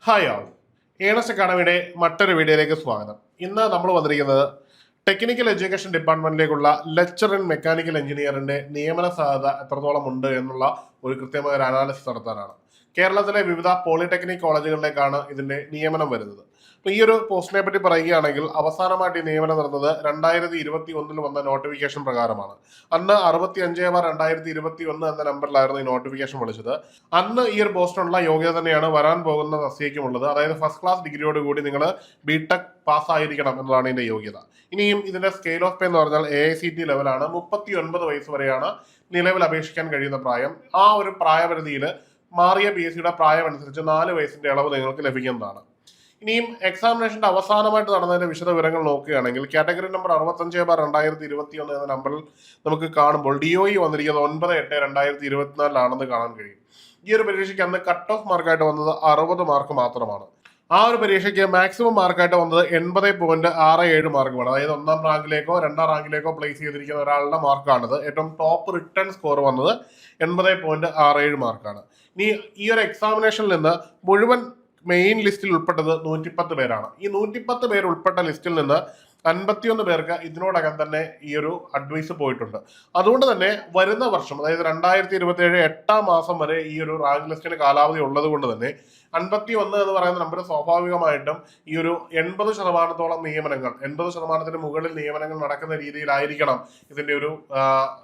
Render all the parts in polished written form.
Hi ആൾ Ernest അക്കാഡമിയുടെ മറ്റൊരു വീഡിയോയിലേക്ക് സ്വാഗതം. ഇന്ന് നമ്മൾ വന്നിരിക്കുന്നത് ടെക്നിക്കൽ എഡ്യൂക്കേഷൻ ഡിപ്പാർട്ട്മെന്റിലേക്കുള്ള ലെക്ചർ ഇൻ മെക്കാനിക്കൽ എഞ്ചിനീയറിന്റെ നിയമന സാധ്യത എത്രത്തോളം ഉണ്ട് എന്നുള്ള ഒരു കൃത്യമായ ഒരു അനാലിസിസ് നടത്താനാണ്. കേരളത്തിലെ വിവിധ പോളിടെക്നിക് കോളേജുകളിലേക്കാണ് ഇതിന്റെ നിയമനം വരുന്നത്. അപ്പൊ ഈ ഒരു പോസ്റ്റിനെ പറ്റി പറയുകയാണെങ്കിൽ അവസാനമായിട്ട് ഈ നിയമനം നടന്നത് 2021 വന്ന നോട്ടിഫിക്കേഷൻ പ്രകാരമാണ്. അന്ന് 65/2021 എന്ന നമ്പറിലായിരുന്നു ഈ നോട്ടിഫിക്കേഷൻ വിളിച്ചത്. അന്ന് ഈ ഒരു പോസ്റ്റിനുള്ള യോഗ്യത തന്നെയാണ് വരാൻ പോകുന്ന തസ്തികയ്ക്കുമുള്ളത്. അതായത് ഫസ്റ്റ് ക്ലാസ് ഡിഗ്രിയോട് കൂടി നിങ്ങൾ ബിടെക് പാസ്സായിരിക്കണം എന്നതാണ് ഇതിന്റെ യോഗ്യത. ഇനിയും ഇതിന്റെ സ്കെയിൽ ഓഫ് പേ എന്ന് പറഞ്ഞാൽ AICT ലെവലാണ്. 39 വയസ്സ് വരെയാണ് നിലവിൽ അപേക്ഷിക്കാൻ കഴിയുന്ന പ്രായം. ആ ഒരു പ്രായപരിധിയിൽ മാറിയ PSCയുടെ പ്രായം അനുസരിച്ച് 4 വയസ്സിന്റെ ഇളവ് നിങ്ങൾക്ക് ലഭിക്കുന്നതാണ്. ഇനിയും എക്സാമിനേഷന്റെ അവസാനമായിട്ട് നടന്നതിന്റെ വിശദ വിവരങ്ങൾ നോക്കുകയാണെങ്കിൽ കാറ്റഗറി നമ്പർ 65/2021 എന്ന നമ്പറിൽ നമുക്ക് കാണുമ്പോൾ DOE വന്നിരിക്കുന്നത് 9/8/2024 കാണാൻ കഴിയും. ഈ ഒരു പരീക്ഷയ്ക്ക് അന്ന് കട്ട് ഓഫ് മാർക്കായിട്ട് വന്നത് 60 മാർക്ക് മാത്രമാണ്. ആ ഒരു പരീക്ഷയ്ക്ക് മാക്സിമം മാർക്കായിട്ട് വന്നത് 80.67 മാർക്കുമാണ്. അതായത് 1ാം റാങ്കിലേക്കോ 2ാം റാങ്കിലേക്കോ പ്ലേസ് ചെയ്തിരിക്കുന്ന ഒരാളുടെ മാർക്കാണിത്. ഏറ്റവും ടോപ്പ് റിട്ടേൺ സ്കോർ വന്നത് 80.67 മാർക്കാണ്. ഇനി ഈ ഒരു എക്സാമിനേഷനിൽ നിന്ന് മുഴുവൻ മെയിൻ ലിസ്റ്റിൽ ഉൾപ്പെട്ടത് 110 പേരാണ്. ഈ 110 പേർ ഉൾപ്പെട്ട ലിസ്റ്റിൽ നിന്ന് 51 പേർക്ക് ഇതിനോടകം തന്നെ ഈ ഒരു അഡ്വൈസ് പോയിട്ടുണ്ട്. അതുകൊണ്ട് തന്നെ വരുന്ന വർഷം, അതായത് 2027 8ാം മാസം വരെ ഈ ഒരു റാങ്ക് ലിസ്റ്റിന് കാലാവധി ഉള്ളത് കൊണ്ട് തന്നെ 51 എന്ന് പറയുന്ന നമ്പർ സ്വാഭാവികമായിട്ടും ഈ ഒരു 80% നിയമനങ്ങൾ, 80% മുകളിൽ നിയമനങ്ങൾ നടക്കുന്ന രീതിയിലായിരിക്കണം ഇതിന്റെ ഒരു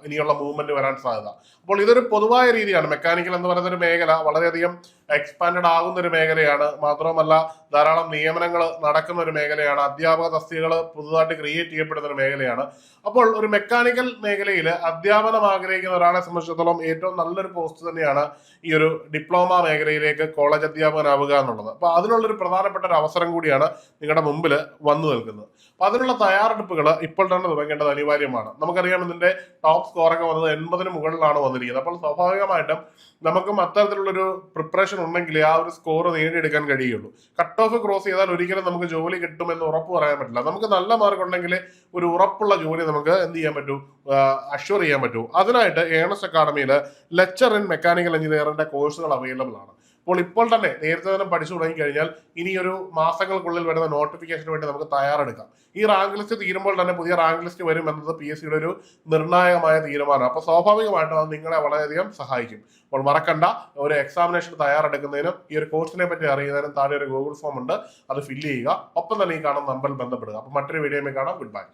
ഇനിയുള്ള മൂവ്മെന്റ് വരാൻ സാധ്യത. അപ്പോൾ ഇതൊരു പൊതുവായ രീതിയാണ്. മെക്കാനിക്കൽ എന്ന് പറയുന്ന ഒരു മേഖല വളരെയധികം എക്സ്പാൻഡഡ് ആകുന്ന ഒരു മേഖലയാണ്. മാത്രമല്ല ധാരാളം നിയമനങ്ങൾ നടക്കുന്ന ഒരു മേഖലയാണ്. അധ്യാപക തസ്തികകൾ പുതുതായിട്ട് ക്രിയേറ്റ് ചെയ്യപ്പെടുന്ന ഒരു മേഖലയാണ്. അപ്പോൾ ഒരു മെക്കാനിക്കൽ മേഖലയിൽ അധ്യാപനം ആഗ്രഹിക്കുന്ന ഒരാളെ സംബന്ധിച്ചിടത്തോളം ഏറ്റവും നല്ലൊരു പോസ്റ്റ് തന്നെയാണ് ഈ ഒരു ഡിപ്ലോമ മേഖലയിലേക്ക് കോളേജ് അധ്യാപകനാവുക എന്നുള്ളത്. അപ്പൊ അതിനുള്ളൊരു പ്രധാനപ്പെട്ട ഒരു അവസരം കൂടിയാണ് നിങ്ങളുടെ മുമ്പിൽ വന്നു നിൽക്കുന്നത്. അപ്പൊ അതിനുള്ള തയ്യാറെടുപ്പുകൾ ഇപ്പോൾ തന്നെ തുടങ്ങേണ്ടത് അനിവാര്യമാണ്. നമുക്കറിയാം ഇതിന്റെ ടോപ്പ് സ്കോറൊക്കെ വന്നത് 80 മുകളിലാണ് വന്നിരിക്കുന്നത്. അപ്പോൾ സ്വാഭാവികമായിട്ടും നമുക്കും അത്തരത്തിലുള്ളൊരു പ്രിപ്പറേഷൻ ഉണ്ടെങ്കിൽ ആ ഒരു സ്കോർ നേടിയെടുക്കാൻ കഴിയുള്ളൂ. കട്ട് ഓഫ് ക്രോസ് ചെയ്താൽ ഒരിക്കലും നമുക്ക് ജോലി കിട്ടുമെന്ന് ഉറപ്പ് പറയാൻ പറ്റില്ല. നമുക്ക് നല്ല മാർക്ക് ഉണ്ടെങ്കിൽ ഒരു ഉറപ്പുള്ള ജോലി നമുക്ക് എന്ത് ചെയ്യാൻ പറ്റൂ, അഷ്വർ ചെയ്യാൻ പറ്റൂ. അതിനായിട്ട് ഏണസ്റ്റ് അക്കാഡമിയിൽ ലെക്ചർ ഇൻ മെക്കാനിക്കൽ എഞ്ചിനീയറിന്റെ കോഴ്സുകൾ അവൈലബിൾ ആണ്. ഇപ്പോൾ തന്നെ നേരത്തെ തന്നെ പഠിച്ചു തുടങ്ങി കഴിഞ്ഞാൽ ഇനി ഒരു മാസങ്ങൾക്കുള്ളിൽ വരുന്ന നോട്ടിഫിക്കേഷന് വേണ്ടി നമുക്ക് തയ്യാറെടുക്കാം. ഈ റാങ്ക് ലിസ്റ്റ് തീരുമ്പോൾ തന്നെ പുതിയ റാങ്ക് ലിസ്റ്റ് വരും എന്നത് PSCയുടെ ഒരു നിർണായകമായ തീരുമാനമാണ്. അപ്പോൾ സ്വാഭാവികമായിട്ടും അത് നിങ്ങളെ വളരെയധികം സഹായിക്കും. അപ്പോൾ മറക്കണ്ട, ഒരു എക്സാമിനേഷൻ തയ്യാറെടുക്കുന്നതിനും ഈ ഒരു കോഴ്സിനെ പറ്റി അറിയുന്നതിനും താഴെ ഒരു ഗൂഗിൾ ഫോം ഉണ്ട്, അത് ഫില്ല് ചെയ്യുക. ഒപ്പം തന്നെ ഈ കാണുന്ന നമ്പറിൽ ബന്ധപ്പെടുക. അപ്പോൾ മറ്റൊരു വീഡിയോയിൽ കാണാം. Good bye.